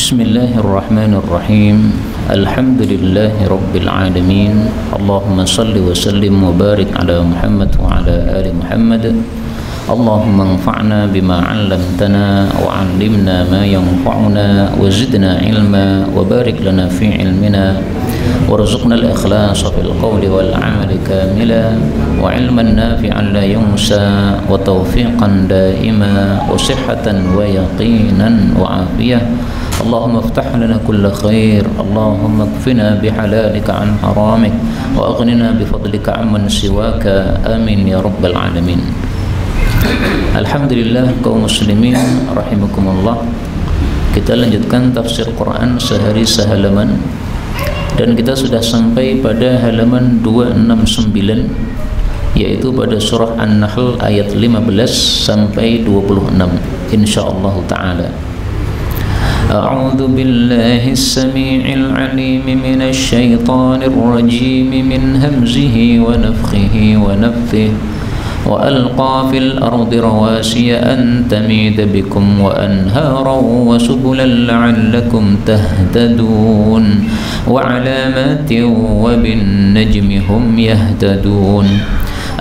Bismillahirrahmanirrahim. Alhamdulillahi rabbil alamin. Allahumma salli wa sallim wa barik ala Muhammad wa ala ali Muhammad. Allahumma anfa'na bima 'allamtana wa 'allimna ma yanfa'una wa zidna ilma wa barik lana fi ilmina warzuqna al-ikhlasa fil qawli wal 'amali kamila wa 'ilman nafi'an la yunsa wa tawfiqan daima wa sihhatan wa yaqinan wa afiyah. Allahumma iftah lana kulla khair. Allahumma kfina bihalalika an haramik wa aghnina bifadlika amman siwaka. Amin ya rabbal alamin. Alhamdulillah kaum muslimin rahimakumullah. Kita lanjutkan tafsir Quran sehari sehalaman, dan kita sudah sampai pada halaman 269, yaitu pada surah An-Nahl ayat 15 sampai 26 insyaallah taala. أعوذ بالله السميع العليم من الشيطان الرجيم من همزه ونفخه ونفثه وألقى في الأرض رواسي أن تميد بكم وأنهارا وسبلا لعلكم تهتدون وعلامات وبالنجم هم يهتدون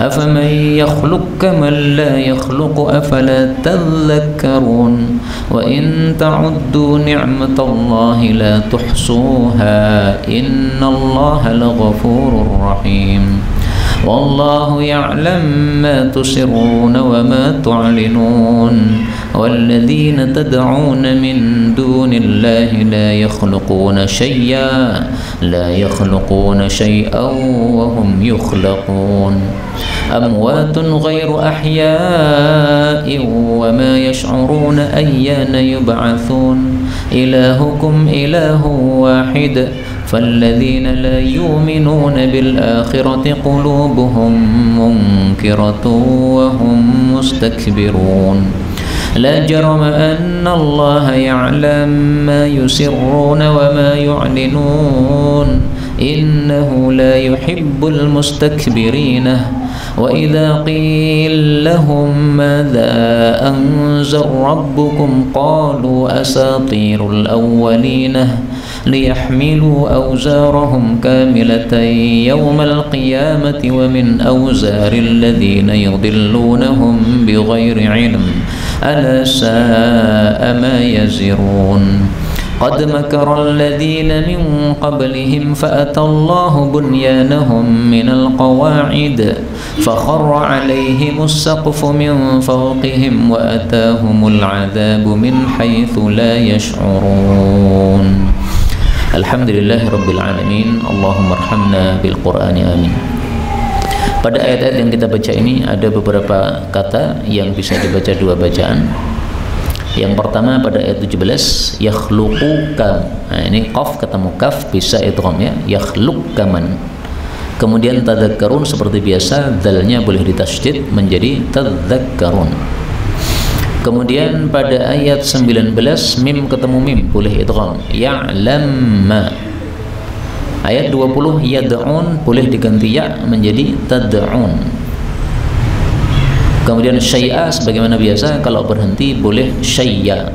أفمن يخلق كمن لا يخلق أفلا تذكرون وإن تعدوا نعمة الله لا تحصوها إن الله لغفور رحيم والله يعلم ما تسرون وما تعلنون والذين تدعون من دون الله لا يخلقون شيئا وهم يخلقون أموات غير أحياء وما يشعرون أيان يبعثون إلهكم إله واحد فالذين لا يؤمنون بالآخرة قلوبهم منكرة وهم مستكبرون لا جرم أن الله يعلم ما يسرون وما يعلنون إنه لا يحب المستكبرين وإذا قيل لهم ماذا أنزل ربكم قالوا أساطير الأولين ليحملوا أوزارهم كاملة يوم القيامة ومن أوزار الذين يضلونهم بغير علم ألا ساء ما يزرون قد مكر الذين من قبلهم فأتى الله بنيانهم من القواعد فخر عليهم السقف من فوقهم وأتاهم العذاب من حيث لا يشعرون. Alhamdulillah rabbil alamin. Allahumma arhamna bil Qur'ani amin. Pada ayat-ayat yang kita baca ini ada beberapa kata yang bisa dibaca dua bacaan. Yang pertama pada ayat 17, yakhluquka. Nah, ini qaf ketemu kaf bisa idgham ya, yakhluqkaman. Kemudian tadzakkarun seperti biasa, dalnya boleh ditasydid menjadi tadzakkarun. Kemudian pada ayat 19, mim ketemu mim boleh idgham, ya'lamma. Ayat 20, yad'un boleh diganti ya menjadi tad'un. Kemudian syai'a sebagaimana biasa, kalau berhenti boleh syai'a.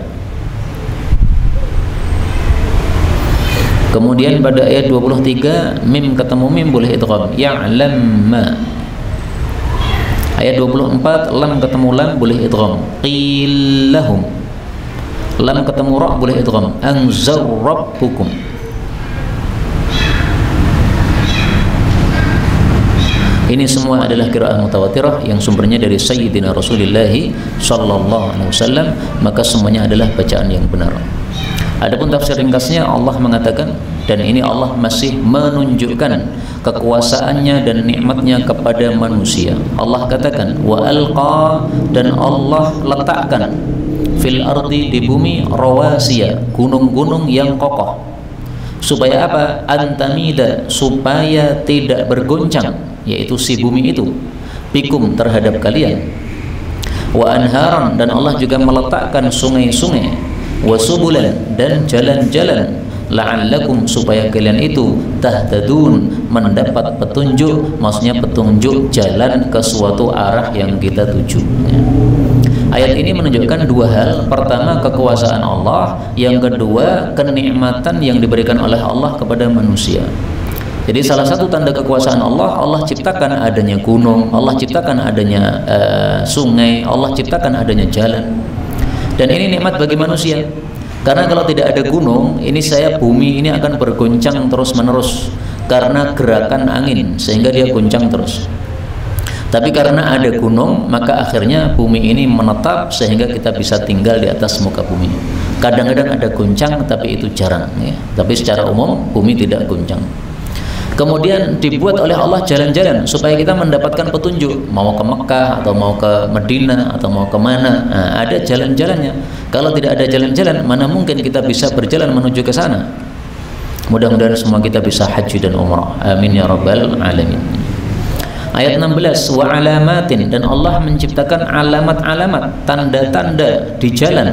Kemudian pada ayat 23, mim ketemu mim boleh idgham, ya'lamma. Ayat 24, lam ketemu lam boleh idgham, qil lahum. Lam ketemu ra boleh idgham, anzar rabbukum. Ini semua adalah qiraah mutawatirah yang sumbernya dari Sayyidina Rasulullah sallallahu alaihi wasallam, maka semuanya adalah bacaan yang benar. Adapun tafsir ringkasnya, Allah mengatakan, dan ini Allah masih menunjukkan kekuasaannya dan nikmatnya kepada manusia. Allah katakan, wa alqa, dan Allah letakkan fil ardi, di bumi, rawasiya, gunung-gunung yang kokoh. Supaya apa? Antamida, supaya tidak bergoncang, yaitu si bumi itu, bikum, terhadap kalian. Wa anharan, dan Allah juga meletakkan sungai-sungai, wa subulan, dan jalan-jalan, la'allakum, supaya kalian itu tahtadun, mendapat petunjuk, maksudnya petunjuk jalan ke suatu arah yang kita tuju. Ayat ini menunjukkan dua hal. Pertama, kekuasaan Allah. Yang kedua, kenikmatan yang diberikan oleh Allah kepada manusia. Jadi salah satu tanda kekuasaan Allah, Allah ciptakan adanya gunung, Allah ciptakan adanya sungai, Allah ciptakan adanya jalan. Dan ini nikmat bagi manusia. Karena kalau tidak ada gunung, ini bumi ini akan bergoncang terus-menerus karena gerakan angin, sehingga dia goncang terus. Tapi karena ada gunung, maka akhirnya bumi ini menetap sehingga kita bisa tinggal di atas muka bumi. Kadang-kadang ada goncang, tapi itu jarang ya. Tapi secara umum bumi tidak goncang. Kemudian dibuat oleh Allah jalan-jalan supaya kita mendapatkan petunjuk, mau ke Mekah atau mau ke Madinah atau mau kemana. Nah, ada jalan-jalannya. Kalau tidak ada jalan-jalan, mana mungkin kita bisa berjalan menuju ke sana. Mudah-mudahan semua kita bisa haji dan umrah. Amin ya rabbal alamin. Ayat 16, wa alamatin, dan Allah menciptakan alamat-alamat, tanda-tanda di jalan.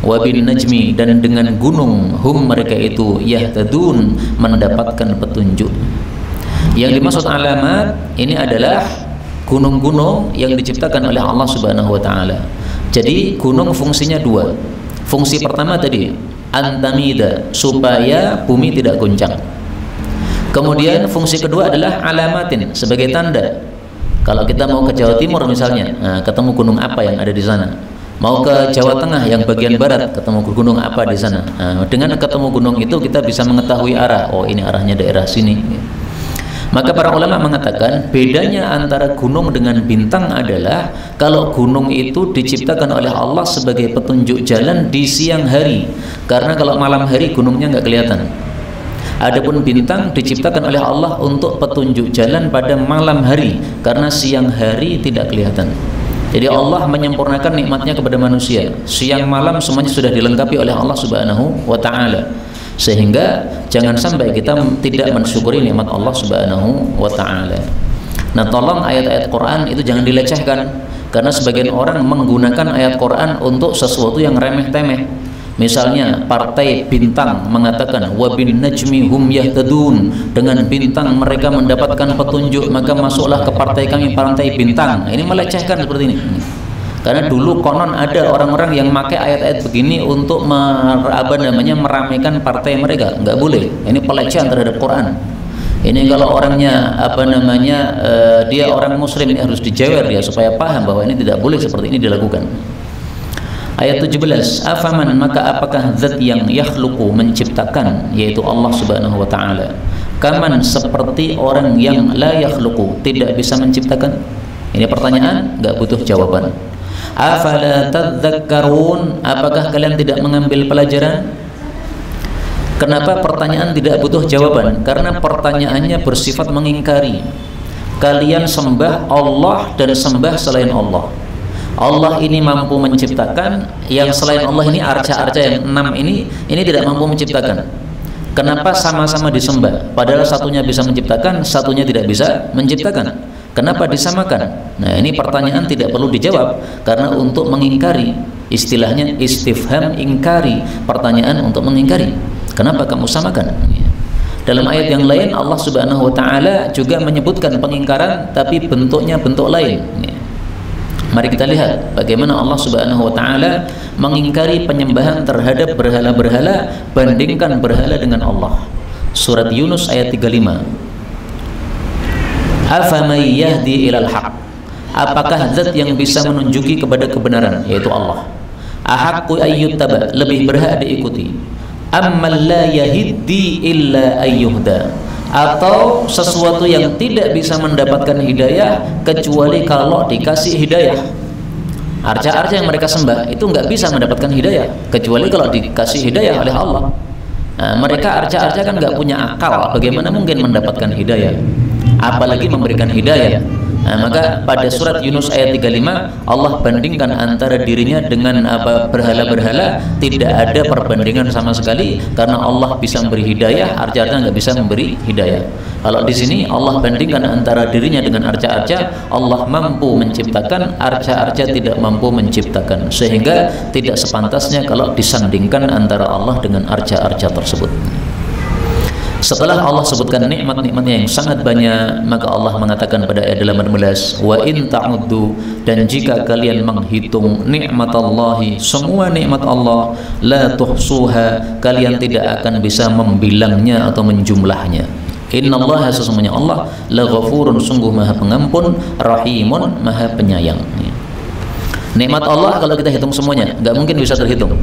Wa bin najmi, dan dengan gunung, hum mereka itu yahtadun, mendapatkan petunjuk. Yang dimaksud alamat ini adalah gunung-gunung yang diciptakan oleh Allah Subhanahu wa taala. Jadi gunung fungsinya dua. Fungsi pertama tadi antamida, supaya bumi tidak goncang. Kemudian fungsi kedua adalah alamatin, sebagai tanda. Kalau kita mau ke Jawa Timur misalnya, ketemu gunung apa yang ada di sana. Mau ke Jawa Tengah yang bagian barat, ketemu gunung apa di sana. Dengan ketemu gunung itu kita bisa mengetahui arah. Oh, ini arahnya daerah sini. Maka para ulama mengatakan bedanya antara gunung dengan bintang adalah kalau gunung itu diciptakan oleh Allah sebagai petunjuk jalan di siang hari. Karena kalau malam hari gunungnya nggak kelihatan. Adapun bintang diciptakan oleh Allah untuk petunjuk jalan pada malam hari, karena siang hari tidak kelihatan. Jadi Allah menyempurnakan nikmatnya kepada manusia. Siang malam semuanya sudah dilengkapi oleh Allah Subhanahu wa taala. Sehingga jangan sampai kita tidak mensyukuri nikmat Allah Subhanahu wa taala. Nah, tolong ayat-ayat Quran itu jangan dilecehkan, karena sebagian orang menggunakan ayat Quran untuk sesuatu yang remeh-temeh. Misalnya partai bintang mengatakan wa bin najmi hum yahtadun, dengan bintang mereka mendapatkan petunjuk, maka masuklah ke partai kami, partai bintang. Ini melecehkan seperti ini. Karena dulu konon ada orang-orang yang pakai ayat-ayat begini untuk meramaikan partai mereka. Nggak boleh. Ini pelecehan terhadap Quran. Ini kalau orangnya dia orang muslim, ini harus dijewer dia supaya paham bahwa ini tidak boleh seperti ini dilakukan. Ayat 17, afaman, maka apakah zat yang yakhluqu, menciptakan, yaitu Allah Subhanahu wa taala, kaman, seperti orang yang la yakhluqu, tidak bisa menciptakan. Ini pertanyaan enggak butuh jawaban. Afala tadzakkarun, apakah kalian tidak mengambil pelajaran? Kenapa pertanyaan tidak butuh jawaban? Karena pertanyaannya bersifat mengingkari. Kalian sembah Allah dan sembah selain Allah. Allah ini mampu menciptakan, yang selain Allah ini arca-arca yang 6 ini tidak mampu menciptakan. Kenapa sama-sama disembah? Padahal satunya bisa menciptakan, satunya tidak bisa menciptakan. Kenapa disamakan? Nah, ini pertanyaan tidak perlu dijawab, karena untuk mengingkari. Istilahnya istifham ingkari, pertanyaan untuk mengingkari. Kenapa kamu samakan? Dalam ayat yang lain Allah Subhanahu wa taala juga menyebutkan pengingkaran, tapi bentuknya bentuk lain. Mari kita lihat bagaimana Allah Subhanahu wa taala mengingkari penyembahan terhadap berhala-berhala, bandingkan berhala dengan Allah. Surat Yunus ayat 35. Afamay yahdi ilal haq, apakah zat yang bisa menunjuki kepada kebenaran, yaitu Allah. Ahaqqu ayyuttaba, lebih berhak diikuti. Ammal la yahiddi illa ayyuhda, atau sesuatu yang tidak bisa mendapatkan hidayah kecuali kalau dikasih hidayah. Arca-arca yang mereka sembah itu nggak bisa mendapatkan hidayah kecuali kalau dikasih hidayah oleh Allah. Nah, mereka arca-arca kan nggak punya akal, bagaimana mungkin mendapatkan hidayah, apalagi memberikan hidayah. Nah, maka pada surat Yunus ayat 35 Allah bandingkan antara dirinya dengan berhala-berhala, tidak ada perbandingan sama sekali, karena Allah bisa memberi hidayah, arca-arca nggak bisa memberi hidayah. Kalau di sini Allah bandingkan antara dirinya dengan arca-arca, Allah mampu menciptakan, arca-arca tidak mampu menciptakan, sehingga tidak sepantasnya kalau disandingkan antara Allah dengan arca-arca tersebut. Setelah Allah sebutkan nikmat-nikmatnya yang sangat banyak, maka Allah mengatakan pada ayat 18, wa in ta'uddu, dan jika kalian menghitung nikmatallahi, semua nikmat Allah, la tuhsuha, kalian tidak akan bisa membilangnya atau menjumlahnya. Innallaha, sesungguhnya Allah, la ghafurun, sungguh maha pengampun, rahimun, maha penyayang. Nikmat Allah kalau kita hitung semuanya nggak mungkin bisa terhitung.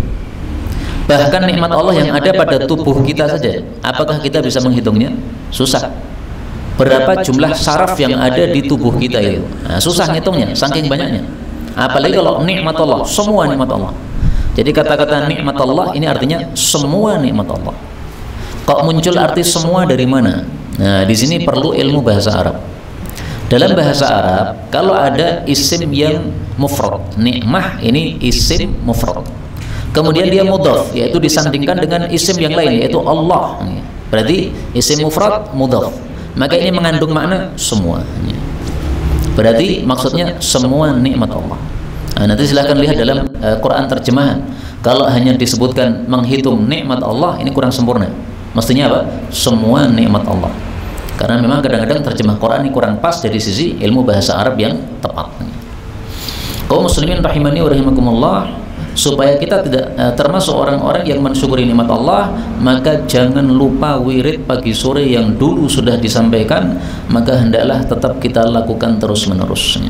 Bahkan nikmat Allah yang ada pada tubuh kita saja, apakah kita bisa menghitungnya? Susah. Berapa jumlah saraf yang ada di tubuh kita itu? Nah, susah ngitungnya, saking banyaknya. Apalagi kalau nikmat Allah, semua nikmat Allah. Jadi kata-kata nikmat Allah ini artinya semua nikmat Allah. Kok muncul arti semua dari mana? Nah, di sini perlu ilmu bahasa Arab. Dalam bahasa Arab, kalau ada isim yang mufrad, nikmah ini isim mufrad. Kemudian dia mudhaf, yaitu disandingkan dengan isim yang lain, yaitu Allah. Berarti isim mufrad mudhaf. Maka ini mengandung makna semua. Berarti maksudnya semua nikmat Allah. Nah, nanti silahkan lihat dalam Quran terjemahan. Kalau hanya disebutkan menghitung nikmat Allah, ini kurang sempurna. Mestinya apa? Semua nikmat Allah. Karena memang kadang-kadang terjemah Quran ini kurang pas dari sisi ilmu bahasa Arab yang tepat. Kaum muslimin rahimani wa rahimakumullah, supaya kita tidak termasuk orang-orang yang mensyukuri nikmat Allah, maka jangan lupa wirid pagi sore yang dulu sudah disampaikan, maka hendaklah tetap kita lakukan terus-menerus.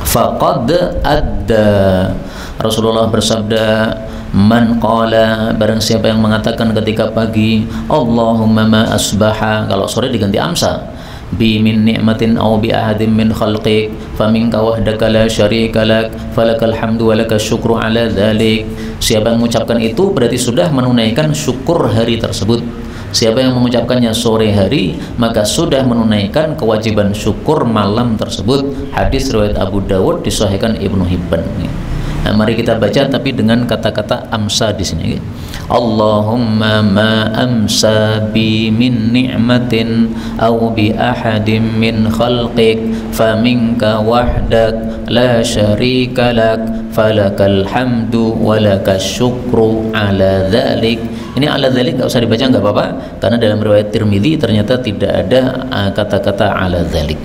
Faqad adda, Rasulullah bersabda, man qala, barang siapa yang mengatakan ketika pagi Allahumma ma asbaha, kalau sore diganti amsa, bi min ni'matin aw bi ahadin min khalqik faminka wahdaka la syarika lak falakal hamdu wa lakas syukru ala dzalik. Siapa yang mengucapkan itu berarti sudah menunaikan syukur hari tersebut. Siapa yang mengucapkannya sore hari, maka sudah menunaikan kewajiban syukur malam tersebut. Hadis riwayat Abu Dawud, disahihkan Ibnu Hibban. Nah, mari kita baca tapi dengan kata-kata amsa di sini. Allahumma ma amsa bi min ni'matin aw bi ahadin min khalqik faminka wahdak la syarika lak falakal hamdu wa lakas syukru ala dzalik. Ini ala dzalik enggak usah dibaca, enggak apa-apa, karena dalam riwayat Tirmidzi ternyata tidak ada kata-kata ala dzalik.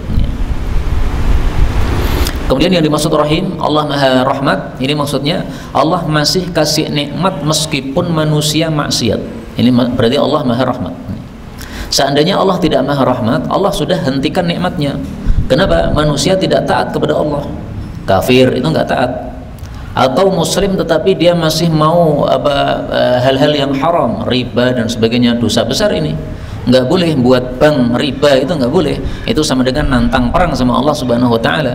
Kemudian yang dimaksud rahim, Allah maha rahmat, ini maksudnya Allah masih kasih nikmat meskipun manusia maksiat. Ini berarti Allah maha rahmat. Seandainya Allah tidak maha rahmat, Allah sudah hentikan nikmatnya. Kenapa? Manusia tidak taat kepada Allah. Kafir itu enggak taat. Atau muslim tetapi dia masih mau hal-hal yang haram, riba dan sebagainya, dosa besar ini. Enggak boleh buat bank riba, itu enggak boleh. Itu sama dengan nantang perang sama Allah Subhanahu wa taala.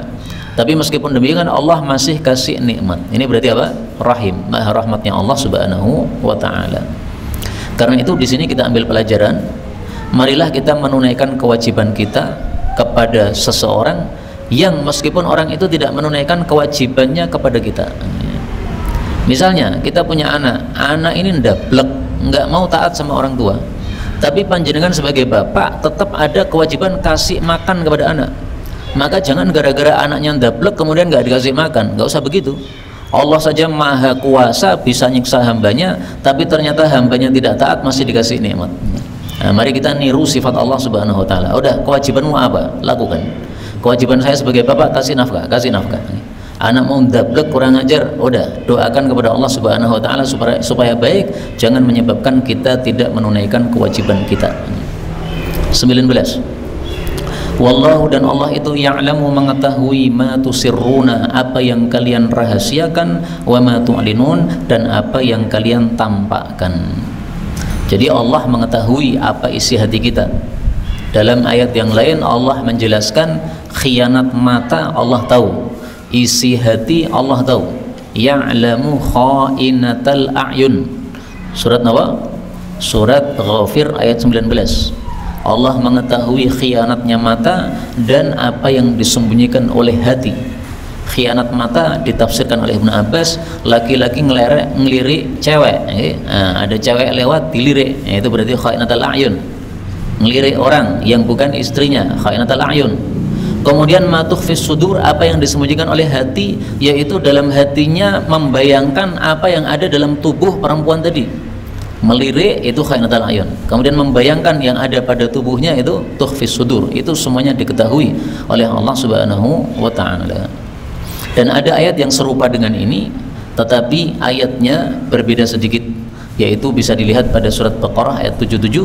Tapi meskipun demikian Allah masih kasih nikmat. Ini berarti apa? Rahim, maha rahmatnya Allah Subhanahu wa taala. Karena itu di sini kita ambil pelajaran, marilah kita menunaikan kewajiban kita kepada seseorang yang meskipun orang itu tidak menunaikan kewajibannya kepada kita. Misalnya kita punya anak ini ndablek, nggak mau taat sama orang tua. Tapi panjenengan sebagai bapak tetap ada kewajiban kasih makan kepada anak. Maka jangan gara-gara anaknya ndablek kemudian nggak dikasih makan. Nggak usah begitu. Allah saja maha kuasa bisa nyiksa hambanya, tapi ternyata hambanya tidak taat masih dikasih nikmat. Nah, mari kita niru sifat Allah Subhanahu wa taala. Udah, kewajibanmu apa? Lakukan. Kewajiban saya sebagai bapak kasih nafkah, kasih nafkah. Anak mau ndablek kurang ajar, udah doakan kepada Allah Subhanahu wa taala supaya baik, jangan menyebabkan kita tidak menunaikan kewajiban kita. 19. Wallahu, dan Allah itu ya'lamu, mengetahui, ma tusirruna, apa yang kalian rahasiakan, wa ma tu'linun, dan apa yang kalian tampakkan. Jadi Allah mengetahui apa isi hati kita. Dalam ayat yang lain Allah menjelaskan khianat mata Allah tahu, isi hati Allah tahu. Ya'lamu kha'inatal a'yun. Surat apa? Surat Ghafir ayat 19. Allah mengetahui khianatnya mata dan apa yang disembunyikan oleh hati. Khianat mata ditafsirkan oleh Ibnu Abbas, laki-laki ngelirik cewek. Nah, ada cewek lewat dilirik, itu berarti kha'inatul a'yun. Ngelirik orang yang bukan istrinya, kha'inatul a'yun. Kemudian matukhfis sudur, apa yang disembunyikan oleh hati, yaitu dalam hatinya membayangkan apa yang ada dalam tubuh perempuan tadi. Melirik itu khainatul ayun. Kemudian membayangkan yang ada pada tubuhnya itu tukhfis sudur. Itu semuanya diketahui oleh Allah Subhanahu wa taala. Dan ada ayat yang serupa dengan ini, tetapi ayatnya berbeda sedikit, yaitu bisa dilihat pada surat Baqarah ayat 77,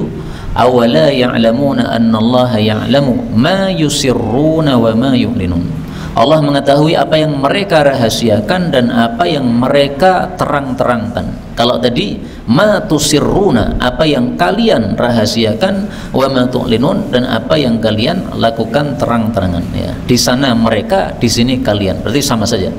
awala ya'lamuna annallaha ya'lamu ma yusirruna wa ma yu'linun. Allah mengetahui apa yang mereka rahasiakan dan apa yang mereka terang-terangkan. Kalau tadi ma tusirruna, apa yang kalian rahasiakan, wa ma tu'linun, dan apa yang kalian lakukan terang-terangan, ya. Di sana mereka, di sini kalian, berarti sama saja.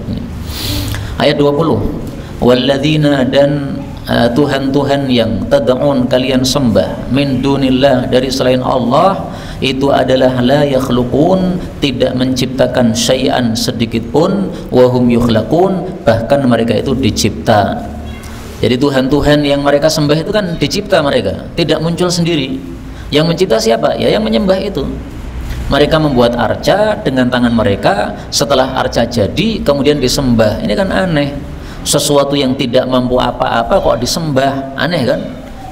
Ayat 20, walladzina, dan Tuhan-Tuhan yang tad'un, kalian sembah, min dunillah, dari selain Allah, itu adalah la yakhluqun, tidak menciptakan syai'an sedikit pun, wa hum yukhlaqun, bahkan mereka itu dicipta. Jadi Tuhan-Tuhan yang mereka sembah itu kan dicipta mereka, tidak muncul sendiri. Yang mencipta siapa? Ya yang menyembah itu. Mereka membuat arca dengan tangan mereka, setelah arca jadi kemudian disembah. Ini kan aneh. Sesuatu yang tidak mampu apa-apa kok disembah, aneh kan?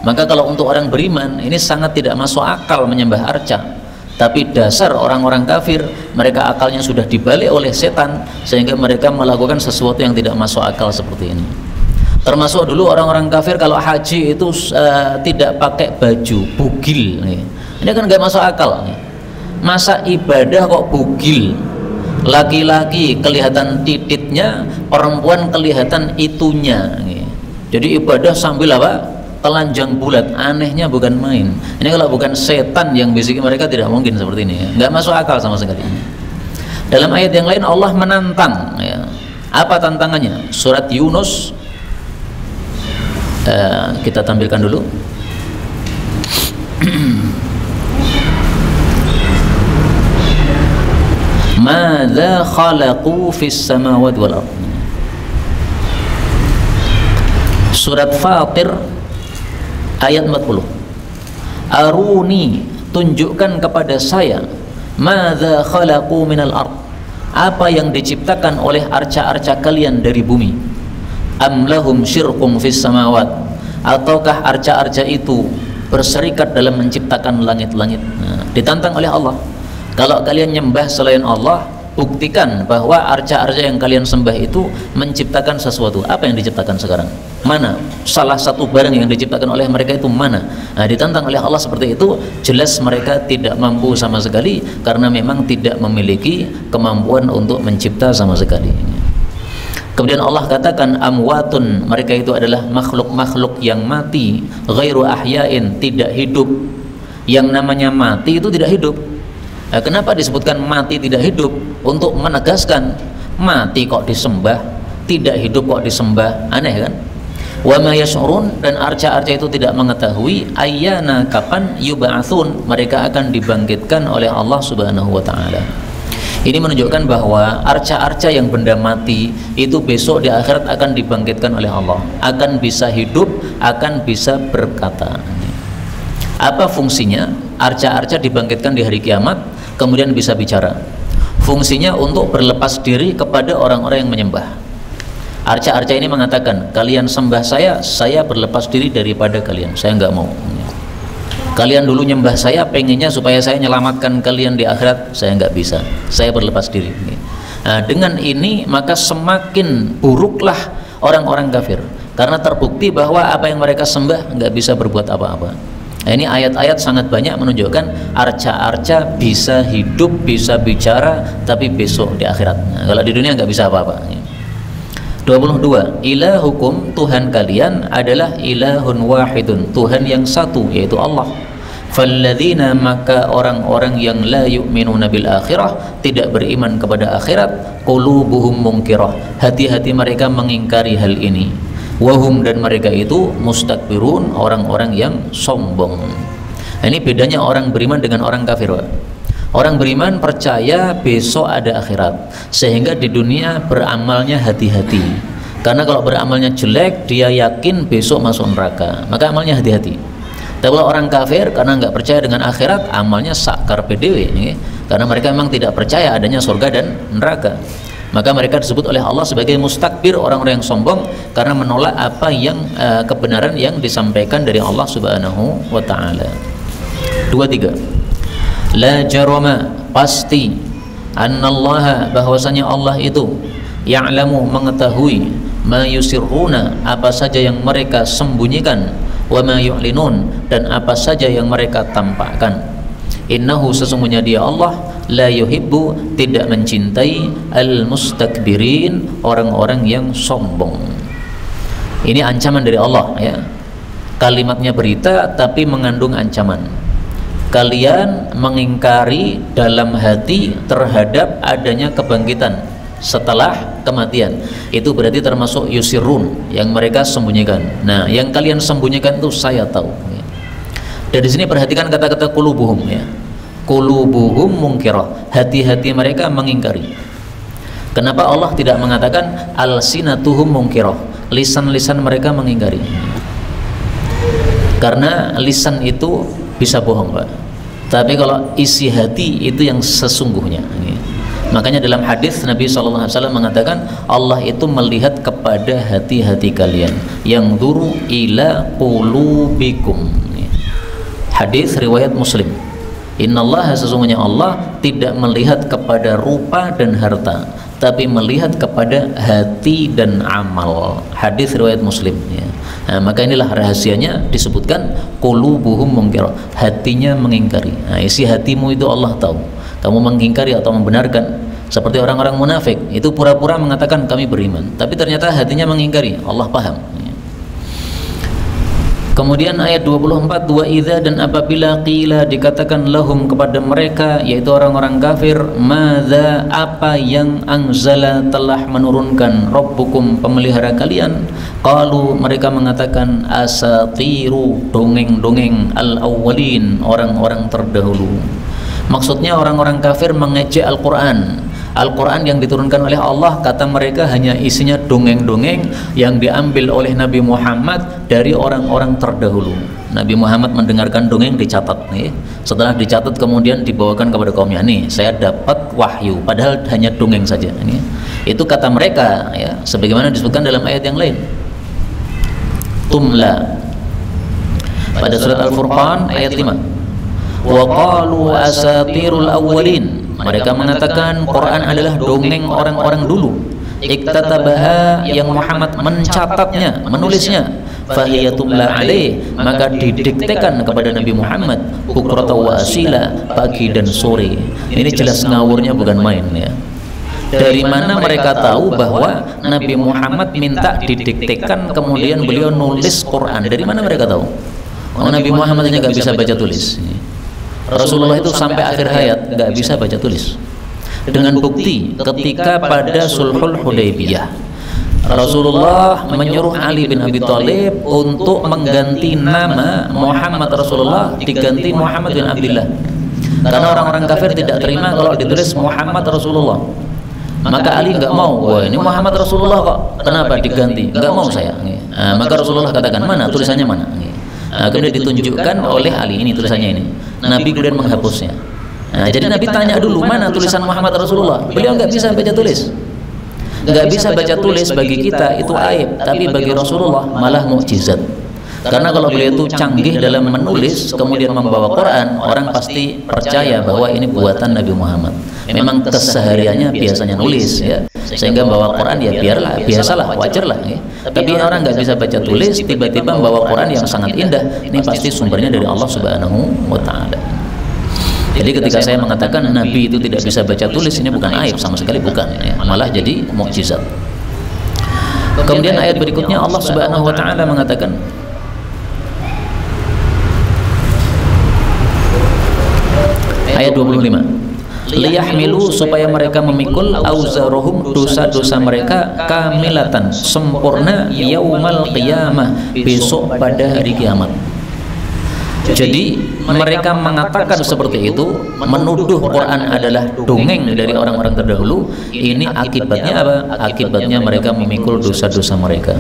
Maka kalau untuk orang beriman ini sangat tidak masuk akal menyembah arca. Tapi dasar orang-orang kafir, mereka akalnya sudah dibalik oleh setan, sehingga mereka melakukan sesuatu yang tidak masuk akal seperti ini. Termasuk dulu orang-orang kafir kalau haji itu tidak pakai baju, bugil. Ini kan nggak masuk akal. Masa ibadah kok bugil? Laki-laki kelihatan tititnya, perempuan kelihatan itunya. Jadi ibadah sambil apa? Telanjang bulat. Anehnya bukan main. Ini kalau bukan setan yang bisiki mereka tidak mungkin seperti ini, ya. Nggak masuk akal sama sekali. Dalam ayat yang lain Allah menantang, ya. Apa tantangannya? Surat Yunus, kita tampilkan dulu. Madza khalaqu fis samawati wal ardh. Surat Fatir ayat 40. Aruni, tunjukkan kepada saya, madza khalaqu minal ardh, apa yang diciptakan oleh arca-arca kalian dari bumi. Am lahum syirkum fis samawat, ataukah arca-arca itu berserikat dalam menciptakan langit-langit. Nah, ditantang oleh Allah. Kalau kalian nyembah selain Allah, buktikan bahwa arca-arca yang kalian sembah itu menciptakan sesuatu. Apa yang diciptakan sekarang? Mana? Salah satu barang yang diciptakan oleh mereka itu mana? Nah, ditantang oleh Allah seperti itu, jelas mereka tidak mampu sama sekali, karena memang tidak memiliki kemampuan untuk mencipta sama sekali. Kemudian Allah katakan amwatun, mereka itu adalah makhluk-makhluk yang mati, ghairu ahyain, tidak hidup. Yang namanya mati itu tidak hidup. Nah, kenapa disebutkan mati tidak hidup? Untuk menegaskan mati kok disembah, tidak hidup kok disembah, aneh kan? Wa ma yash'urun, dan arca-arca itu tidak mengetahui ayyana, kapan yub'atsun, mereka akan dibangkitkan oleh Allah Subhanahu wa taala. Ini menunjukkan bahwa arca-arca yang benda mati itu besok di akhirat akan dibangkitkan oleh Allah, akan bisa hidup, akan bisa berkata. Apa fungsinya? Arca-arca dibangkitkan di hari kiamat, kemudian bisa bicara. Fungsinya untuk berlepas diri kepada orang-orang yang menyembah. Arca-arca ini mengatakan, kalian sembah saya berlepas diri daripada kalian, saya nggak mau. Kalian dulu nyembah saya, pengennya supaya saya menyelamatkan kalian di akhirat, saya nggak bisa, saya berlepas diri. Nah, dengan ini maka semakin buruklah orang-orang kafir, karena terbukti bahwa apa yang mereka sembah nggak bisa berbuat apa-apa. Nah, ini ayat-ayat sangat banyak menunjukkan arca-arca bisa hidup, bisa bicara, tapi besok di akhirat. Nah, kalau di dunia nggak bisa apa-apa. 22. Ilahukum, Tuhan kalian adalah ilahun wahidun, Tuhan yang satu, yaitu Allah. Falladzina, maka orang-orang yang la yu'minuna bil akhirah, tidak beriman kepada akhirat, qulubuhum munkirah, hati-hati mereka mengingkari hal ini. Wahum, dan mereka itu mustakbirun, orang-orang yang sombong. Nah, ini bedanya orang beriman dengan orang kafir, Pak. Orang beriman percaya besok ada akhirat, sehingga di dunia beramalnya hati-hati. Karena kalau beramalnya jelek, dia yakin besok masuk neraka, maka amalnya hati-hati. Tapi kalau orang kafir, karena nggak percaya dengan akhirat, amalnya sakar PDW, karena mereka memang tidak percaya adanya surga dan neraka. Maka mereka disebut oleh Allah sebagai mustakbir, orang-orang yang sombong karena menolak apa yang kebenaran yang disampaikan dari Allah Subhanahu wa taala. 23. La jarama, pasti, annallaha, bahwasanya Allah itu ya'lamu, mengetahui, ma yusirruna, apa saja yang mereka sembunyikan, wa ma yu'linun, dan apa saja yang mereka tampakkan. Innahu, sesungguhnya dia Allah, la yuhibbu, tidak mencintai, al-mustakbirin, orang-orang yang sombong. Ini ancaman dari Allah ya. Kalimatnya berita tapi mengandung ancaman. Kalian mengingkari dalam hati terhadap adanya kebangkitan setelah kematian, itu berarti termasuk yusirun, yang mereka sembunyikan. Nah, yang kalian sembunyikan itu saya tahu ya. Dari sini perhatikan kata-kata qulubuhum ya. Qulubuhum munkirah, hati-hati mereka mengingkari. Kenapa Allah tidak mengatakan alsinatuhum munkirah, lisan-lisan mereka mengingkari? Karena lisan itu bisa bohong, Pak. Tapi kalau isi hati itu yang sesungguhnya. Makanya dalam hadis Nabi SAW mengatakan Allah itu melihat kepada hati-hati kalian, yang duru ila qulubikum. Hadis riwayat Muslim. Innallaha, sesungguhnya Allah tidak melihat kepada rupa dan harta, tapi melihat kepada hati dan amal. Hadis riwayat Muslim ya. Nah, maka inilah rahasianya disebutkan qulubuhum munkirah, hatinya mengingkari. Nah, isi hatimu itu Allah tahu. Kamu mengingkari atau membenarkan. Seperti orang-orang munafik, itu pura-pura mengatakan kami beriman, tapi ternyata hatinya mengingkari. Allah paham. Kemudian ayat 24, wa idza, dan apabila qila, dikatakan lahum, kepada mereka, yaitu orang-orang kafir, madza, apa yang anzala, telah menurunkan, rabbukum, pemelihara kalian, qalu, mereka mengatakan, asatiru, dongeng-dongeng al-awwalin, orang-orang terdahulu. Maksudnya orang-orang kafir mengejek Al-Quran. Al-Quran yang diturunkan oleh Allah, kata mereka, hanya isinya dongeng-dongeng yang diambil oleh Nabi Muhammad dari orang-orang terdahulu. Nabi Muhammad mendengarkan dongeng, dicatat nih. Setelah dicatat kemudian dibawakan kepada kaumnya, nih saya dapat wahyu, padahal hanya dongeng saja. Ini itu kata mereka ya, sebagaimana disebutkan dalam ayat yang lain. Tumla pada surat Al-Furqan ayat 5. Wa qalu asatirul awwalin, mereka mengatakan Quran adalah dongeng orang-orang dulu. Iktatabaha, yang Muhammad mencatatnya, menulisnya. Fahiyatumla alaih, maka didiktekan kepada Nabi Muhammad bukrata wa asila, pagi dan sore. Ini jelas ngawurnya bukan main ya. Dari mana mereka tahu bahwa Nabi Muhammad minta didiktekan kemudian beliau nulis Quran? Dari mana mereka tahu? Nabi Muhammad ini nggak bisa baca tulis. Rasulullah itu sampai akhir hayat nggak bisa baca tulis. Dengan bukti ketika pada Sulhul Hudaybiyah, Rasulullah menyuruh Ali bin Abi Thalib untuk mengganti nama Muhammad Rasulullah diganti Muhammad bin Abdullah, karena orang-orang kafir tidak terima kalau ditulis Muhammad Rasulullah. Maka Ali nggak mau, wah ini Muhammad Rasulullah kok, kenapa diganti? Nggak mau saya. Maka Rasulullah katakan, mana tulisannya mana? Kemudian ditunjukkan oleh Ali, ini tulisannya ini. Nabi kemudian menghapusnya. Jadi Nabi tanya dulu, mana tulisan Muhammad Rasulullah? Beliau nggak bisa baca tulis. Nggak bisa baca tulis bagi kita itu aib, tapi bagi Rasulullah malah mukjizat. Karena kalau beliau itu canggih dalam menulis kemudian membawa Quran, orang pasti percaya bahwa ini buatan Nabi Muhammad. Memang kesehariannya biasanya nulis ya, sehingga bawa Quran ya biasalah, wajarlah ya. Tapi orang nggak bisa baca tulis, tiba-tiba membawa Quran yang sangat indah, ini pasti sumbernya dari Allah Subhanahu wa Ta'ala. Jadi ketika saya mengatakan Nabi itu tidak bisa baca tulis, ini bukan aib sama sekali, bukan ya. Malah jadi mukjizat. Kemudian ayat berikutnya Allah Subhanahu wa Ta'ala mengatakan, ayat 25, liyahmilu, supaya mereka memikul auzarohum, dosa-dosa mereka, kamilatan, sempurna, yaumal qiyamah, besok pada hari kiamat. Jadi mereka mengatakan seperti itu, menuduh Quran adalah dongeng dari orang-orang terdahulu. Ini akibatnya apa? Akibatnya mereka memikul dosa-dosa mereka.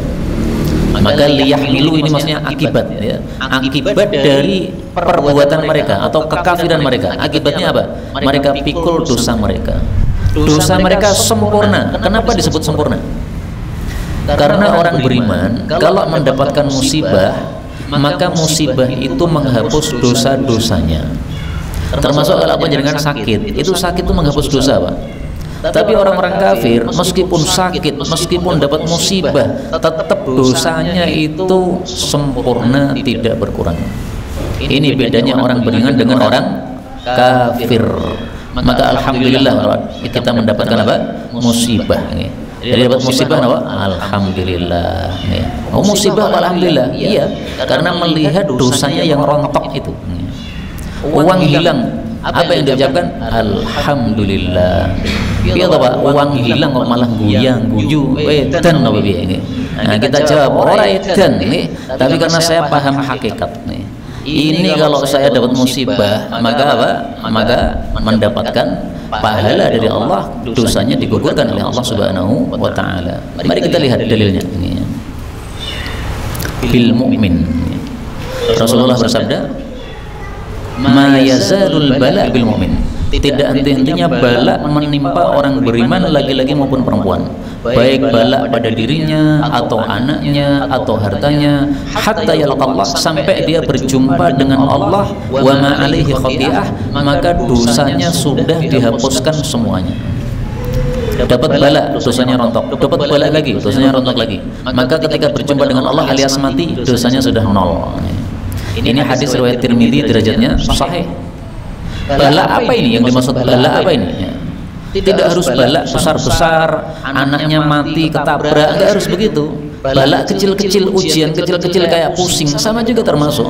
Maka liyahmilu ini maksudnya akibat ya. Akibat dari perbuatan mereka atau kekafiran mereka. Akibatnya apa? Mereka pikul dosa mereka. dosa mereka sempurna. Kenapa disebut sempurna? Karena orang beriman kalau mendapatkan musibah, maka musibah itu menghapus dosa-dosanya. Termasuk kalau panjenengan sakit, itu sakit itu menghapus dosa, Pak. Tapi orang-orang kafir meskipun sakit, meskipun dapat musibah, tetap dosanya itu sempurna, tidak berkurang. Ini bedanya orang beriman dengan orang kafir. Maka alhamdulillah kalau kita mendapatkan apa? Musibah. Jadi dapat musibah apa? Alhamdulillah. Oh, musibah alhamdulillah. Iya, karena melihat dosanya yang rontok itu. Uang hilang, apa yang diucapkan? Alhamdulillah. Iya toh Pak, uang hilang kok malah guyang guyu edan apa piye nggih. Nah, kita jawab ora edan nggih, tapi karena saya paham hakikat nih. Ini kalau saya dapat musibah, maka apa? Maka mendapatkan pahala dari Allah, dosanya digugurkan oleh Allah Subhanahu wa taala. Mari kita lihat dalilnya ini. Bil mu'min. Rasulullah bersabda, "Ma yazalul bala bil mu'min." Tidak henti-hentinya bala menimpa orang beriman, laki-laki maupun perempuan, baik bala pada dirinya atau anaknya atau hartanya, hatta yalqallah, sampai dia berjumpa dengan Allah, wa ma alaihi khati'ah, maka dosanya sudah dihapuskan semuanya. Dapat bala, dosanya rontok, dapat bala lagi, dosanya rontok lagi, maka ketika berjumpa dengan Allah alias mati, dosanya sudah nol. Ini hadis riwayat Tirmidzi, derajatnya sahih. Bala apa ini? Yang dimaksud bala apa ini? Tidak harus bala besar-besar, anaknya mati ketabrak, enggak harus begitu. Bala kecil-kecil, ujian kecil-kecil kayak pusing, sama juga termasuk.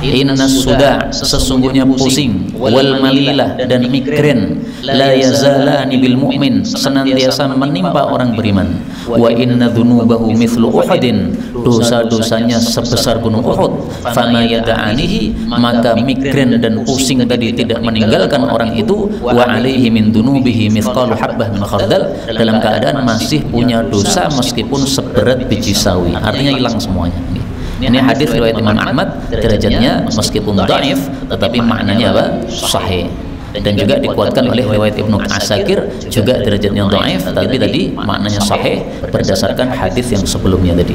Inna sudah, sesungguhnya pusing, wal malilah, dan migren, la yazalani bil mu'min, senantiasa menimpa orang beriman. Wa inna dhunubahu mithlu Uhudin, dosa-dosanya sebesar gunung Uhud. Fama yada'anihi, maka migren dan pusing tadi tidak meninggalkan orang itu. Wa alaihi min dhunubihi mithqalu habbah min khardal, dalam keadaan masih punya dosa meskipun seberat biji sawi, artinya hilang semuanya. Ini hadis riwayat Imam Ahmad, derajatnya meskipun dhaif tetapi maknanya apa? Sahih. Dan juga dikuatkan oleh riwayat Ibnu Asakir, juga derajatnya dhaif tapi tadi maknanya sahih berdasarkan hadis yang sebelumnya tadi.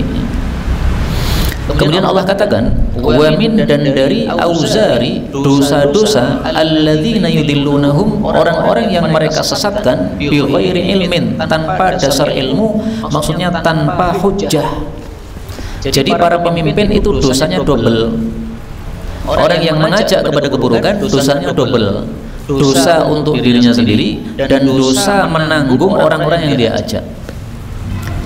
Kemudian Allah katakan, wa min, dan dari auzari, dosa-dosa, alladzina yudillunahum, orang-orang yang mereka sesatkan, bi ghairi ilmin, tanpa dasar ilmu, maksudnya tanpa hujjah. Jadi para pemimpin itu dosanya double. Orang yang mengajak kepada keburukan dosanya double. Dosa untuk dirinya sendiri dan dosa menanggung orang-orang yang dia ajak.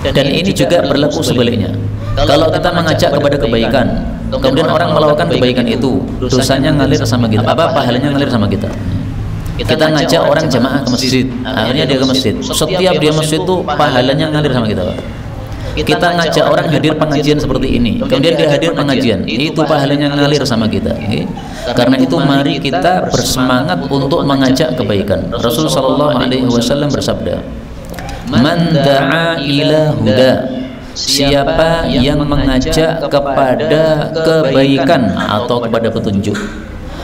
Dan ini juga berlaku sebaliknya. Kalau kita mengajak kepada kebaikan, kemudian orang melakukan kebaikan itu, dosanya ngalir sama kita. Apa pahalanya ngalir sama kita? Kita ngajak orang jamaah ke masjid, akhirnya dia ke masjid. Setiap dia masjid itu pahalanya ngalir sama kita, Pak. Kita ngajak orang hadir pengajian seperti ini, kemudian dia hadir pengajian, itu pahalanya ngalir sama kita. Karena itu mari kita bersemangat untuk mengajak kebaikan. Rasulullah SAW bersabda, "Man da'a ila huda," siapa yang mengajak kepada kebaikan atau kepada petunjuk,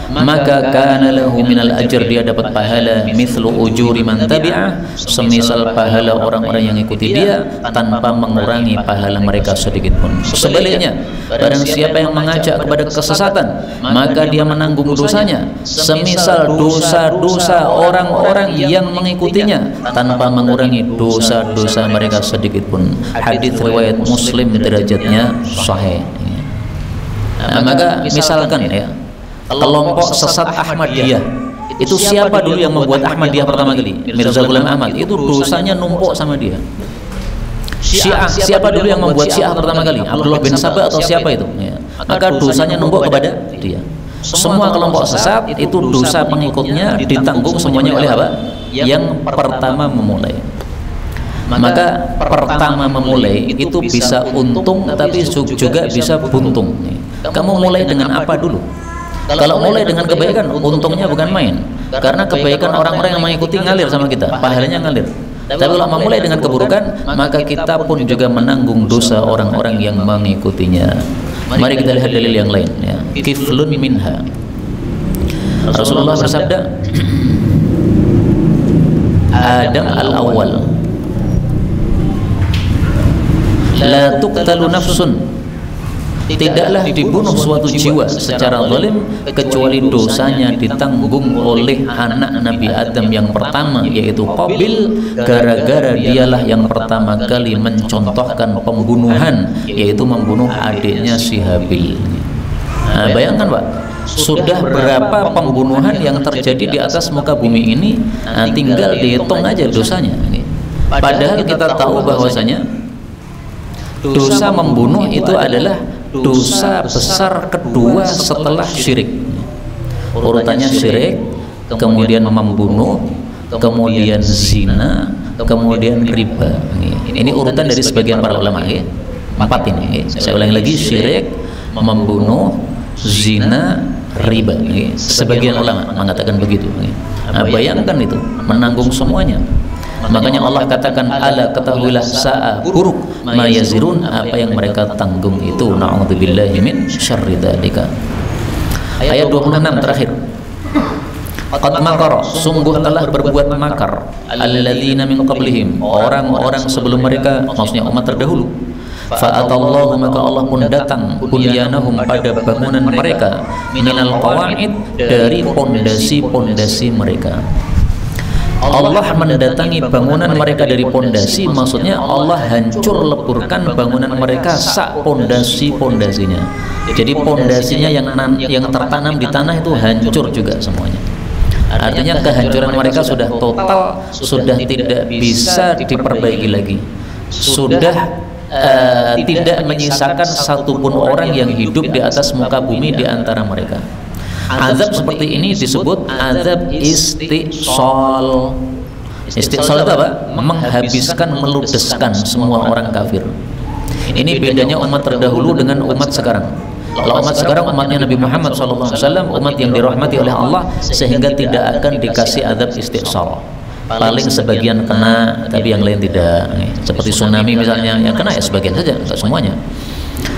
maka kana lahu minal ajr, dia dapat pahala mithlu ujuri man tabi'ah, semisal pahala orang-orang yang ikuti dia tanpa mengurangi pahala mereka sedikit pun. Sebaliknya, barang siapa yang mengajak kepada kesesatan, maka dia menanggung dosanya semisal dosa-dosa orang-orang yang mengikutinya tanpa mengurangi dosa-dosa mereka sedikit pun. Hadis riwayat Muslim, derajatnya sahih. Nah, maka misalkan ya, kelompok sesat Ahmadiyah itu siapa dulu yang membuat Ahmadiyah pertama kali? Mirza Ghulam Ahmad. Itu dosanya numpuk sama dia. Syiah, siapa dulu yang membuat Syiah pertama kali? Abdullah bin Sabah atau siapa itu? Ya. Maka dosanya numpuk kepada dia. Semua kelompok sesat itu dosa pengikutnya ditanggung semuanya oleh apa? Yang pertama memulai. Maka pertama memulai itu bisa untung tapi juga bisa buntung. Kamu mulai dengan apa dulu? Kalau mulai dengan kebaikan, untungnya bukan main. Karena kebaikan orang-orang yang mengikuti ngalir sama kita, pahalanya ngalir. Tapi kalau memulai dengan keburukan, maka kita pun juga menanggung dosa orang-orang yang mengikutinya. Mari kita lihat dalil yang lain ya. Kiflun minha. Rasulullah bersabda, Adam al-awwal. La tuqtalu nafsun, tidaklah dibunuh suatu jiwa secara zalim kecuali dosanya ditanggung oleh anak Nabi Adam yang pertama, yaitu Qabil, gara-gara dialah yang pertama kali mencontohkan pembunuhan, yaitu membunuh adiknya si Habil. Nah, bayangkan Pak, sudah berapa pembunuhan yang terjadi di atas muka bumi ini, nah, tinggal dihitung aja dosanya. Padahal kita tahu bahwasanya dosa membunuh itu adalah dosa besar kedua setelah syirik. Urutannya syirik, kemudian membunuh, kemudian zina, kemudian riba. Ini urutan dari sebagian para ulama ya. 4 ini. Saya ulangi lagi, syirik, membunuh, zina, riba. Sebagian ulama mengatakan begitu. Nah, bayangkan itu menanggung semuanya. Makanya Allah katakan, ala ketahuilah sa'a buruk ma yazirun, apa yang mereka tanggung itu. Na'udzubillahi min syarri dzalika. Ayat 26 terakhir. Qad makara, sungguh telah berbuat makar alladzina min qablihim, orang-orang sebelum mereka, maksudnya umat terdahulu. Fa'atallahu, maka Allah pun datang bunyanahum, pada bangunan mereka, minal qawaid, dari pondasi-pondasi mereka. Allah mendatangi bangunan mereka dari pondasi, maksudnya Allah hancur leburkan bangunan mereka sak pondasi-pondasinya. Jadi pondasinya yang tertanam di tanah itu hancur juga semuanya. Artinya kehancuran mereka sudah total, sudah tidak bisa diperbaiki lagi, sudah tidak menyisakan satupun orang yang hidup di atas muka bumi di antara mereka. Azab seperti ini disebut azab istiqsal. Istiqsal itu apa? Menghabiskan, meludeskan semua orang kafir. Ini bedanya umat terdahulu dengan umat sekarang. Kalau umat sekarang umatnya Nabi Muhammad SAW, umat yang dirahmati oleh Allah, sehingga tidak akan dikasih azab istiqsal. Paling sebagian kena, tapi yang lain tidak. Seperti tsunami misalnya, yang kena ya sebagian saja, enggak semuanya.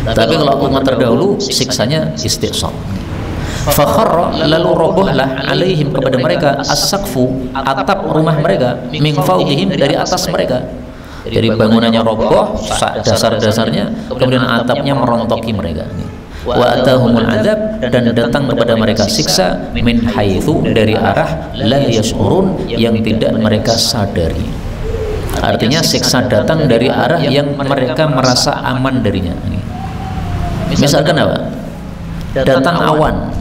Tapi kalau umat terdahulu, siksanya istiqsal. Fakharra, lalu robohlah alaihim, kepada mereka, as-saqfu, atap rumah mereka, min fawqihim, dari atas mereka. Jadi bangunannya roboh, dasar-dasarnya, kemudian atapnya merontoki mereka. Wa atahumul azab, dan datang kepada mereka siksa, min haitsu, dari arah la yash'urun, yang tidak mereka sadari. Artinya siksa datang dari arah yang mereka merasa aman darinya. Misalkan apa? Datang awan.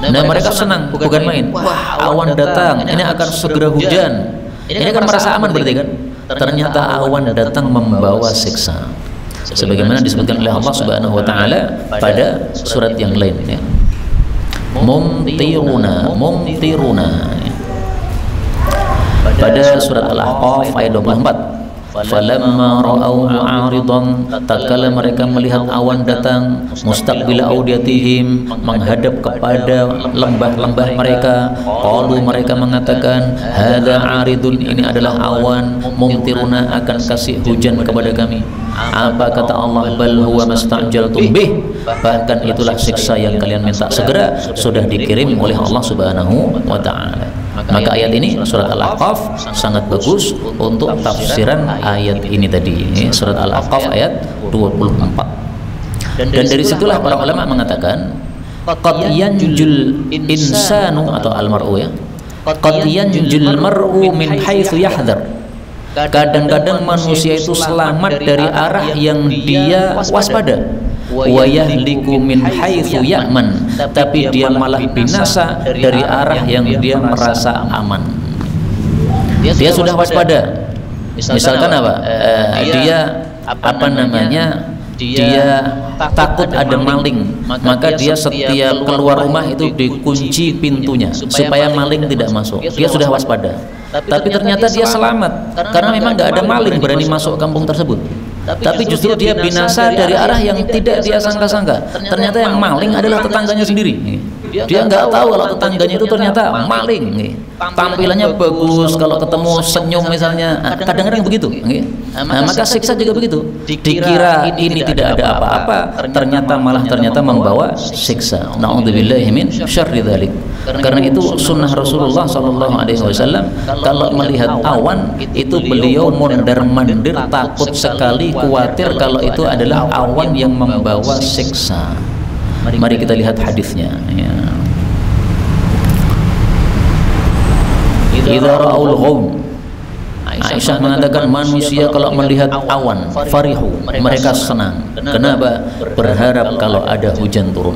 Nah, mereka senang, bukan main. Wah, awan datang, ini akan segera hujan. Ini kan merasa aman berarti kan? Ternyata awan datang membawa siksa. Sebagaimana disebutkan oleh Allah Subhanahu wa taala pada surat yang lain ya. Mumtiruna, mumtiruna. Pada surat Al-Ahqaf ayat 24. Falamma ra'au mu'aridan, tatkala mereka melihat awan datang, mustaqbila audiyatihim, menghadap kepada lembah-lembah mereka, qalu, mereka mengatakan, hadza 'aridun, ini adalah awan, mumtiruna, akan kasih hujan kepada kami. Apa kata Allah? Bal huwa mastajaltum bih, bahkan itulah siksa yang kalian minta segera, sudah dikirim oleh Allah Subhanahu wa taala. Maka ayat ini surat Al-Ahqaf sangat bagus untuk tafsiran ayat ini tadi. Surat Al-Ahqaf ayat 24. Dan dari situlah para ulama mengatakan, qad yanjul insanu, atau al-mar'u ya, qad yanjul mar'u min haitsu yahdhar. Kadang-kadang manusia itu selamat dari arah yang dia waspada, wa yahliku min haitsu ya'man, tapi dia malah binasa dari arah yang dia merasa aman. Dia sudah waspada. Misalkan apa? Dia apa namanya? Dia takut ada maling, maka dia setiap keluar rumah itu dikunci pintunya supaya maling tidak masuk. Dia sudah waspada. Tapi ternyata dia selamat karena memang nggak ada maling berani masuk kampung tersebut. Tapi justru dia binasa dari arah yang tidak dia sangka-sangka. Ternyata yang maling adalah tetangganya sendiri. Dia nggak tahu kalau tetangganya itu ternyata maling. Tampilannya bagus, kalau ketemu senyum misalnya, kadang-kadang begitu. Nah, maka siksa juga begitu. Dikira ini tidak ada apa-apa, ternyata membawa siksa. Na'udzubillahi min syarri dzalik. Karena itu sunnah Rasulullah Sallallahu Alaihi Wasallam, kalau melihat awan itu beliau mondar-mandir, takut sekali, khawatir kalau itu adalah awan yang membawa siksa. Mari kita lihat hadisnya. Ya. Idza ra'ul ghaum, Aisyah mengatakan manusia kalau melihat awan farihu, mereka senang. Kenapa? Berharap kalau ada hujan turun.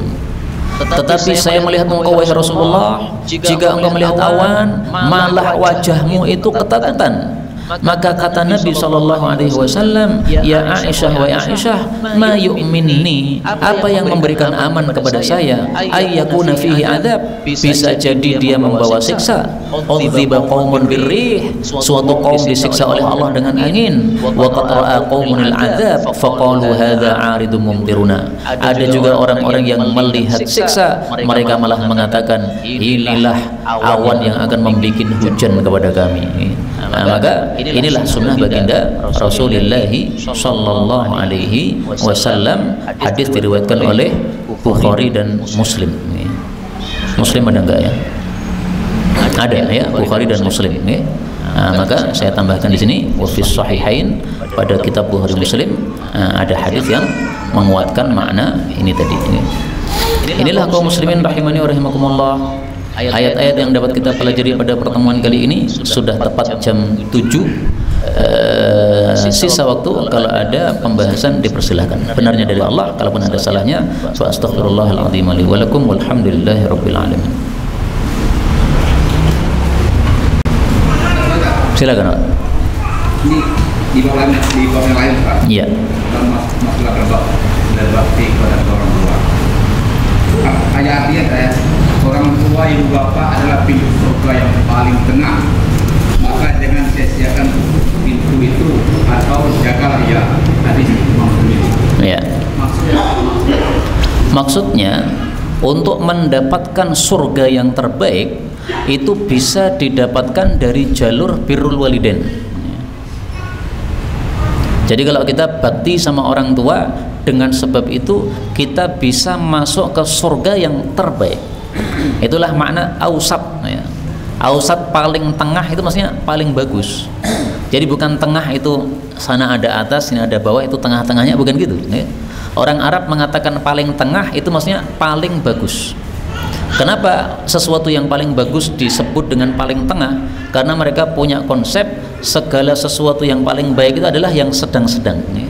Tetapi saya melihat engkau wahai Rasulullah, jika engkau melihat awan malah wajahmu itu ketakutan. Maka kata Nabi SAW, ya Aisyah, wa Aisyah, ma yu'minni, apa yang memberikan aman kepada saya, ayyakuna fihi adab, bisa jadi dia membawa siksa. Udhiba qaumun birrih, suatu kaum disiksa oleh Allah dengan angin. Wa qad ra'a qaumunil adab faqalu hadza 'aridum mumtiruna. Ada juga orang-orang yang melihat siksa, mereka malah mengatakan inilah awan yang akan membuat hujan kepada kami. Maka inilah sunnah baginda Rasulullah Sallallahu Alaihi Wasallam. Hadis diriwayatkan oleh Bukhari dan Muslim. Muslim ada enggak ya? Ada ya, Bukhari dan Muslim. Maka saya tambahkan di sini wafis sahihain, pada kitab Bukhari Muslim ada hadis yang menguatkan makna ini tadi. Inilah kaum muslimin rahimani wa rahimakumullah. Ayat-ayat yang dapat kita pelajari pada pertemuan kali ini sudah tepat jam 7. Sisa waktu kalau ada pembahasan dipersilahkan. Benarnya dari Allah, kalaupun ada salahnya fa astaghfirullahaladzim li wa lakum walhamdulillahirabbil alamin. Silakan. Di bawah yang lain Pak. Iya. Masalah berbakti kepada orang tua. Ayat-ayat orang tua ibu bapak adalah pintu surga yang paling tengah, maka jangan sia-siakan pintu itu atau jagalah ya. Hadis maksudnya. Ya. Maksudnya untuk mendapatkan surga yang terbaik itu bisa didapatkan dari jalur birrul walidain. Jadi kalau kita bakti sama orang tua, dengan sebab itu kita bisa masuk ke surga yang terbaik. Itulah makna ausat ya. Ausat paling tengah itu maksudnya paling bagus. Jadi bukan tengah itu sana ada atas, sini ada bawah, itu tengah-tengahnya, bukan gitu ya. Orang Arab mengatakan paling tengah itu maksudnya paling bagus. Kenapa sesuatu yang paling bagus disebut dengan paling tengah? Karena mereka punya konsep segala sesuatu yang paling baik itu adalah yang sedang-sedang ya.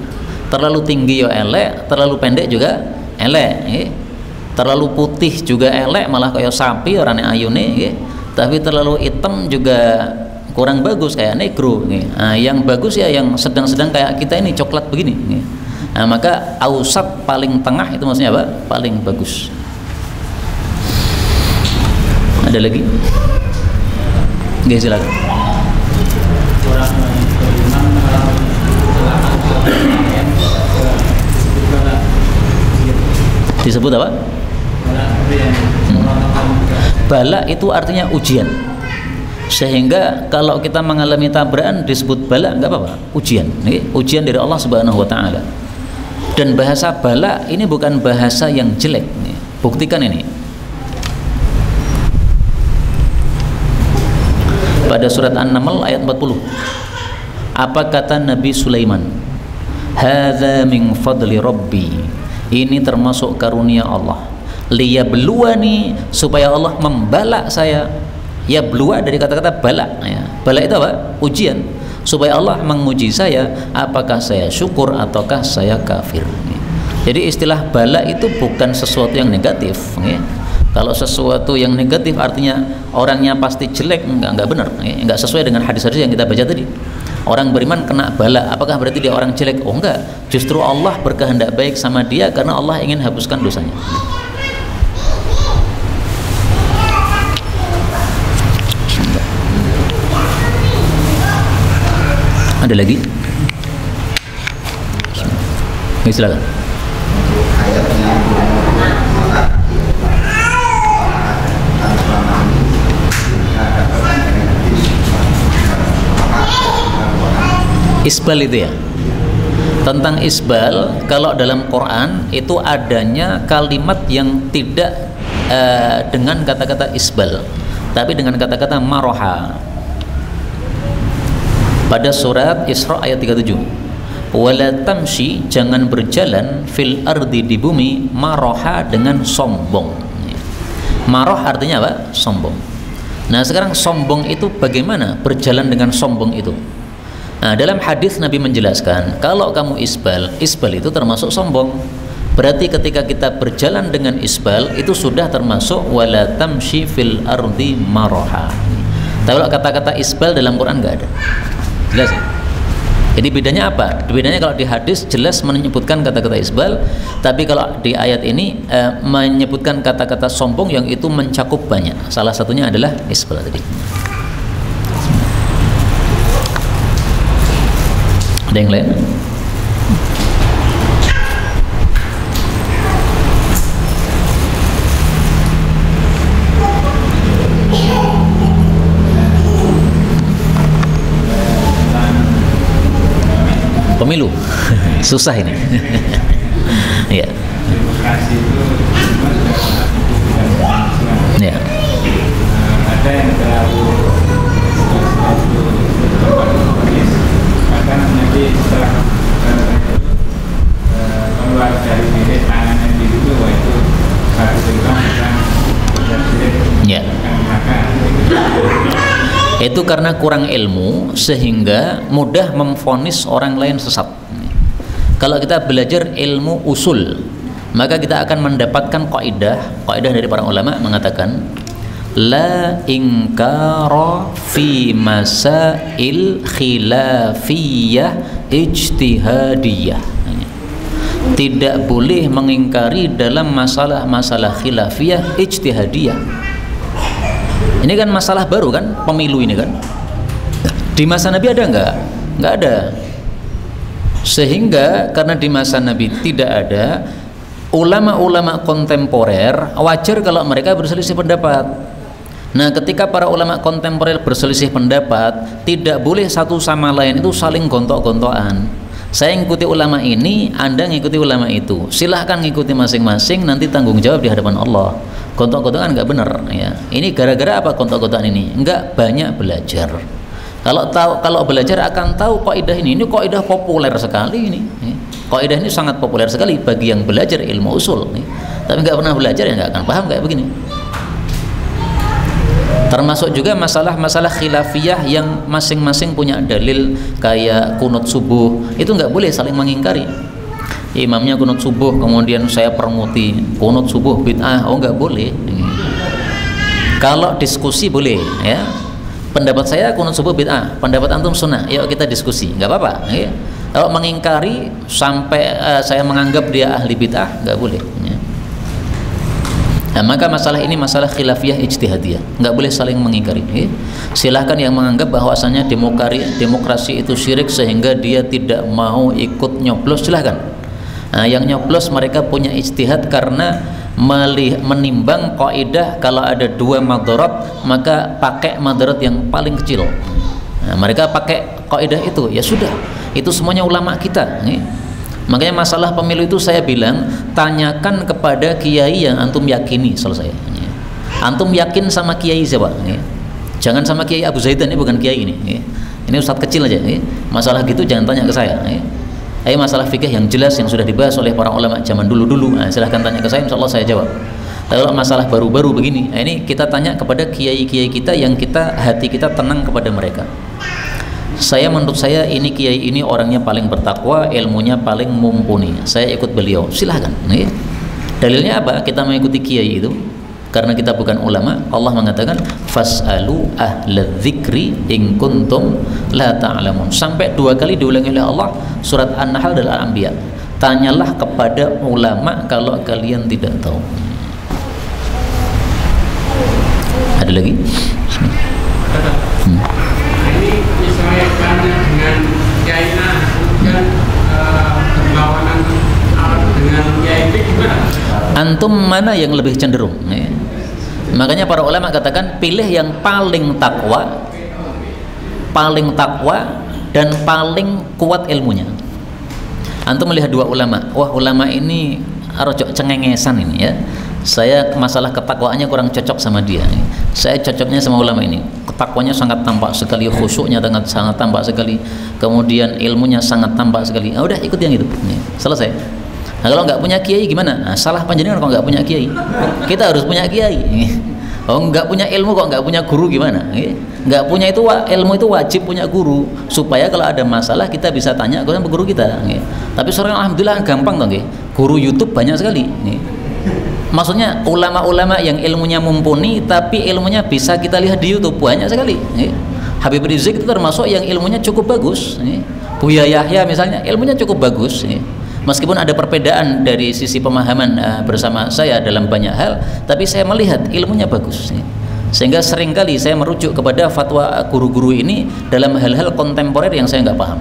Terlalu tinggi ya elek, terlalu pendek juga elek ya. Terlalu putih juga elek, malah kayak sapi orangnya ayune ya. Tapi terlalu hitam juga kurang bagus, kayak negro ya. Nah, yang bagus ya yang sedang-sedang kayak kita ini, coklat begini ya. Nah, maka ausat paling tengah itu maksudnya apa? Paling bagus. Ada lagi? Oke, silakan. Disebut apa? Bala itu artinya ujian. Sehingga kalau kita mengalami tabrakan disebut bala, enggak apa-apa, ujian. Ini ujian dari Allah Subhanahu wa taala. Dan bahasa bala ini bukan bahasa yang jelek. Buktikan ini. Pada surat An-Naml ayat 40. Apa kata Nabi Sulaiman? Hadza min fadli rabbi. Ini termasuk karunia Allah. Liyabluwani, supaya Allah membala saya. Ya, belua dari kata-kata bala ya. Bala itu apa? Ujian. Supaya Allah menguji saya apakah saya syukur ataukah saya kafir. Jadi istilah bala itu bukan sesuatu yang negatif ya. Kalau sesuatu yang negatif artinya orangnya pasti jelek, enggak benar ya. Enggak sesuai dengan hadis-hadis yang kita baca tadi. Orang beriman kena bala, apakah berarti dia orang jelek? Oh enggak, justru Allah berkehendak baik sama dia karena Allah ingin hapuskan dosanya. Ada lagi? Oke, silakan. Isbal itu ya. Tentang isbal, kalau dalam Quran itu adanya kalimat yang tidak dengan kata-kata isbal, tapi dengan kata-kata maroha. Pada surat Isra ayat 37, wala tamshi, jangan berjalan fil ardi, di bumi, maroha, dengan sombong. Maroh artinya apa? Sombong. Nah sekarang sombong itu bagaimana berjalan dengan sombong itu? Nah dalam hadis Nabi menjelaskan kalau kamu isbal, isbal itu termasuk sombong. Berarti ketika kita berjalan dengan isbal itu sudah termasuk wala tamshi fil ardi maroha. Tapi kalau kata-kata isbal dalam Quran nggak ada. Jelas ya? Jadi bedanya apa? Bedanya kalau di hadis jelas menyebutkan kata-kata isbal, tapi kalau di ayat ini menyebutkan kata-kata sombong yang itu mencakup banyak. Salah satunya adalah isbal tadi. Ada yang lain? Pemilu susah ini. Ya. Ya. Ada yang terlalu bahkan nanti setelah keluar dari diri tangannya itu satu tentang ya. Itu karena kurang ilmu sehingga mudah memvonis orang lain sesat. Kalau kita belajar ilmu usul, maka kita akan mendapatkan kaidah dari para ulama mengatakan la inkara fi masail khilafiyah ijtihadiyah. Tidak boleh mengingkari dalam masalah-masalah khilafiyah ijtihadiyah. Ini kan masalah baru kan, pemilu ini kan. Di masa Nabi ada nggak? Nggak ada. Sehingga karena di masa Nabi tidak ada, ulama-ulama kontemporer wajar kalau mereka berselisih pendapat. Nah ketika para ulama kontemporer berselisih pendapat, tidak boleh satu sama lain itu saling gontok-gontokan. Saya ngikuti ulama ini, Anda ngikuti ulama itu. Silahkan ngikuti masing-masing, nanti tanggung jawab di hadapan Allah. Gontok-gontokan nggak benar ya. Ini gara-gara apa gontok-gontokan ini? Nggak banyak belajar. Kalau belajar akan tahu kaidah ini kaidah populer sekali ini. Kaidah ini sangat populer sekali bagi yang belajar ilmu usul. Tapi nggak pernah belajar ya nggak akan paham kayak begini. Termasuk juga masalah-masalah khilafiyah yang masing-masing punya dalil, kayak kunut subuh, itu nggak boleh saling mengingkari. Imamnya kunut subuh, kemudian saya permuti kunut subuh bid'ah, nggak boleh. Kalau diskusi boleh ya, pendapat saya kunut subuh bid'ah, pendapat antum sunnah, yuk kita diskusi, nggak apa-apa ya. Kalau mengingkari sampai saya menganggap dia ahli bid'ah, nggak boleh ya. Nah, maka masalah ini masalah khilafiyah ijtihadiyah, nggak boleh saling mengingkari ya. Silahkan yang menganggap bahwasanya demokrasi itu syirik sehingga dia tidak mau ikut nyoblos, silahkan. Nah, yang nyoblos mereka punya ijtihad karena menimbang kaidah kalau ada dua madarat maka pakai madarat yang paling kecil. Nah, mereka pakai kaidah itu, ya sudah, itu semuanya ulama kita ya. Makanya masalah pemilu itu saya bilang, tanyakan kepada kiai yang antum yakini, selesai. Antum yakin sama kiai siapa? Jangan sama kiai Abu Zaidan, ini bukan kiai ini. Ini ustadz kecil aja. Masalah gitu jangan tanya ke saya. Ayo masalah fikih yang jelas yang sudah dibahas oleh para ulama zaman dulu-dulu. Nah, silahkan tanya ke saya, insya Allah saya jawab. Kalau masalah baru-baru begini, ini kita tanya kepada kiai-kiai kita yang hati kita tenang kepada mereka. Menurut saya ini kiai ini orangnya paling bertakwa, ilmunya paling mumpuni, saya ikut beliau, silahkan ya. Dalilnya apa? Kita mengikuti kiai itu karena kita bukan ulama. Allah mengatakan fas'alu ahla dzikri in kuntum la ta'lamun. Sampai 2 kali diulangi oleh Allah, surat An-Nahl dan Al-Anbiya. Tanyalah kepada ulama kalau kalian tidak tahu. Ada lagi? Ini misalnya tanya dengan kiai kemudian berlawanan dengan kiai gimana? Antum mana yang lebih cenderung ya? Makanya para ulama katakan pilih yang paling takwa dan paling kuat ilmunya. Antum melihat 2 ulama, wah ulama ini rojok cengengesan ini ya, Saya masalah ketakwaannya kurang cocok sama dia. Saya cocoknya sama ulama ini. Ketakwanya sangat tampak sekali, khusyuknya sangat tampak sekali, kemudian ilmunya sangat tampak sekali. Ah, udah ikut yang itu. Selesai. Nah, kalau nggak punya kiai gimana? Nah, salah panjenengan kalau nggak punya kiai. Kita harus punya kiai. Oh, nggak punya ilmu kok nggak punya guru gimana? Nggak punya itu ilmu itu wajib punya guru supaya kalau ada masalah kita bisa tanya ke guru kita. Tapi sekarang alhamdulillah gampang toh, guru YouTube banyak sekali. Maksudnya ulama-ulama yang ilmunya mumpuni tapi ilmunya bisa kita lihat di YouTube banyak sekali. Habib Rizik itu termasuk yang ilmunya cukup bagus. Buya Yahya misalnya ilmunya cukup bagus. Meskipun ada perbedaan dari sisi pemahaman bersama saya dalam banyak hal, tapi saya melihat ilmunya bagus. Sehingga seringkali saya merujuk kepada fatwa guru-guru ini dalam hal-hal kontemporer yang saya nggak paham.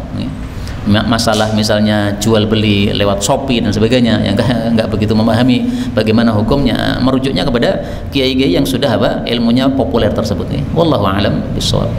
Masalah misalnya jual beli lewat Shopee dan sebagainya yang nggak begitu memahami bagaimana hukumnya, merujuknya kepada kiai-kiai yang sudah ilmunya populer tersebut. Wallahu a'lam bishawab.